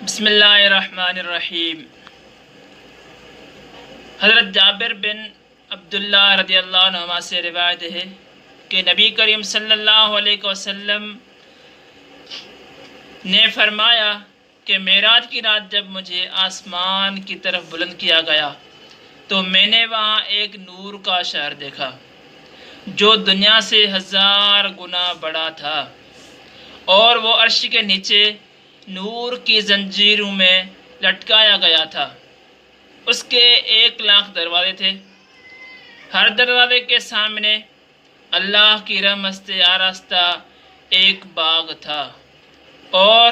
بسم اللہ الرحمن الرحیم۔ حضرت جابر بن عبداللہ رضی اللہ عنہ سے روایت ہے کہ نبی کریم صلی اللہ علیہ وسلم نے فرمایا کہ معراج کی رات جب مجھے آسمان کی طرف بلند کیا گیا تو میں نے وہاں ایک نور کا شہر دیکھا جو دنیا سے 1000 گنا بڑا تھا، اور وہ عرش کے نیچے نور کی زنجیروں میں لٹکایا گیا تھا۔ اس کے 1,00,000 دروازے تھے، ہر دروازے کے سامنے اللہ کی رحمت سے آراستہ ایک باغ تھا، اور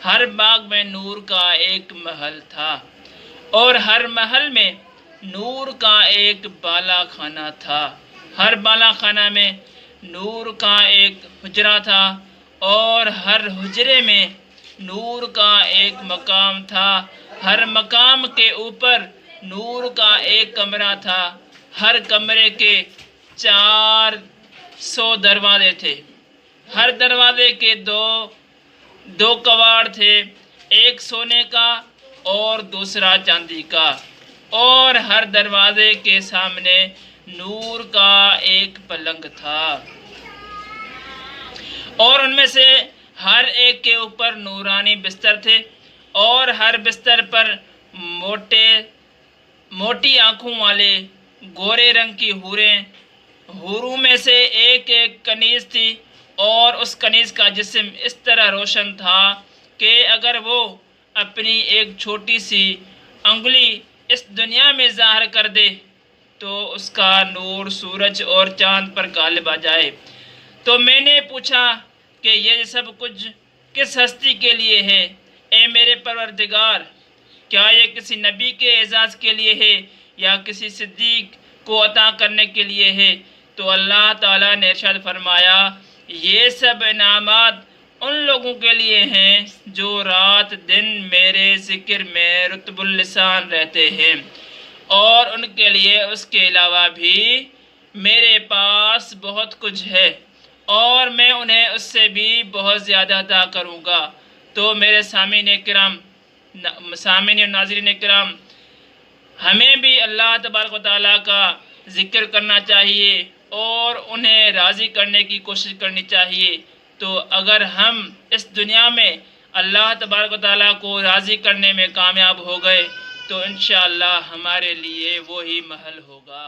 ہر باغ میں نور کا ایک محل تھا، اور ہر محل میں نور کا ایک بالا خانہ تھا، ہر بالا خانہ میں نور کا ایک حجرہ تھا، اور ہر حجرے میں نور کا ایک مقام تھا، ہر مقام کے اوپر نور کا ایک کمرہ تھا، ہر کمرے کے 400 دروازے تھے، ہر دروازے کے دو کواڑ تھے، ایک سونے کا اور دوسرا چاندی کا، اور ہر دروازے کے سامنے نور کا ایک پلنگ تھا، اور ان میں سے ہر ایک کے اوپر نورانی بستر تھے، اور ہر بستر پر موٹی آنکھوں والے گورے رنگ کی حوروں میں سے ایک کنیز تھی، اور اس کنیز کا جسم اس طرح روشن تھا کہ اگر وہ اپنی ایک چھوٹی سی انگلی اس دنیا میں ظاہر کر دے تو اس کا نور سورج اور چاند پر غالب آ جائے۔ تو میں نے پوچھا کہ یہ سب کچھ کس ہستی کے لیے ہے اے میرے پروردگار؟ کیا یہ کسی نبی کے اعزاز کے لیے ہے یا کسی صدیق کو عطا کرنے کے لیے ہے؟ تو اللہ تعالیٰ نے ارشاد فرمایا، یہ سب انعامات ان لوگوں کے لیے ہیں جو رات دن میرے ذکر میں رطب اللسان رہتے ہیں، اور ان کے لیے اس کے علاوہ بھی میرے پاس بہت کچھ ہے، اور میں انہیں اس سے بھی بہت زیادہ عطا کروں گا۔ تو میرے سامعین و ناظرین کرام، ہمیں بھی اللہ تبارک و تعالیٰ کا ذکر کرنا چاہیے اور انہیں راضی کرنے کی کوشش کرنی چاہیے۔ تو اگر ہم اس دنیا میں اللہ تبارک و تعالیٰ کو راضی کرنے میں کامیاب ہو گئے تو انشاءاللہ ہمارے لیے وہی محل ہوگا۔